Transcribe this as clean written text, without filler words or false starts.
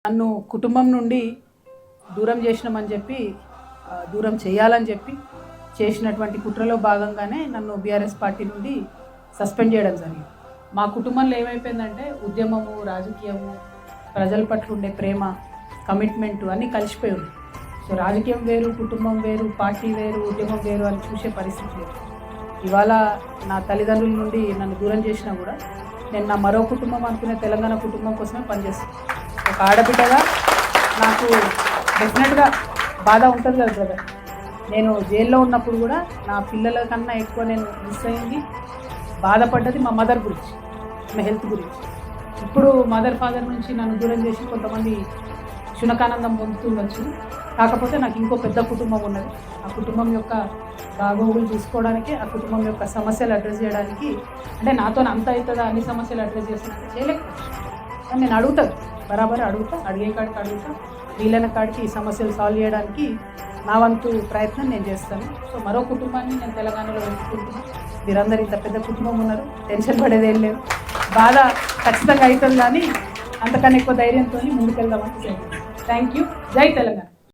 నన్ను కుటుంబం నుండి దూరం చేసినామని చెప్పి దూరం చేయాలని చెప్పి చేసినటువంటి కుట్రలో భాగంగానే నన్ను బీఆర్ఎస్ పార్టీ నుండి సస్పెండ్ చేయడం జరిగింది. మా కుటుంబంలో ఏమైపోయిందంటే ఉద్యమము, రాజకీయము, ప్రజల పట్ల ఉండే ప్రేమ, కమిట్మెంట్ అన్నీ కలిసిపోయి ఉంది. సో రాజకీయం వేరు, కుటుంబం వేరు, పార్టీ వేరు, ఉద్యమం వేరు అని చూసే పరిస్థితి లేదు. ఇవాళ నా తల్లిదండ్రుల నుండి నన్ను దూరం చేసినా కూడా నేను నా మరో కుటుంబం అనుకునే తెలంగాణ కుటుంబం కోసమే పనిచేస్తాను. ఒక ఆడబిడ్డగా నాకు డెఫినెట్గా బాధ ఉంటుంది కదా బ్రదర్. నేను జైల్లో ఉన్నప్పుడు కూడా నా పిల్లల కన్నా ఎక్కువ నేను మిస్ అయింది, బాధపడ్డది మా మదర్ గురించి, మా హెల్త్ గురించి. ఇప్పుడు మదర్ ఫాదర్ నుంచి నన్ను దూరం చేసి కొంతమంది శునకానందం పొందుతుండొచ్చు. కాకపోతే నాకు ఇంకో పెద్ద కుటుంబం ఉన్నది. ఆ కుటుంబం యొక్క బాగోగులు చూసుకోవడానికి, ఆ కుటుంబం యొక్క సమస్యలు అడ్రస్ చేయడానికి, అంటే నాతో అంత అవుతుందా అన్ని సమస్యలు అడ్రస్ చేస్తున్నట్టు చేయలేకపోవచ్చు. కానీ నేను అడుగుతాను, బరాబర్ అడుగుతా, అడిగే కాడికి అడుగుతా, వీలైన కాడికి ఈ సమస్యలు సాల్వ్ చేయడానికి నా వంతు ప్రయత్నం నేను చేస్తాను. సో మరో కుటుంబాన్ని నేను తెలంగాణలో వెతుకుంటున్నాను. మీరందరూ ఇంత పెద్ద కుటుంబం ఉన్నారు, టెన్షన్ పడేదేం లేదు. బాధ ఖచ్చితంగా అవుతుంది, కానీ అంతకన్నా ఎక్కువ ధైర్యంతో ముందుకెళ్దామని థ్యాంక్ యూ. జై తెలంగాణ.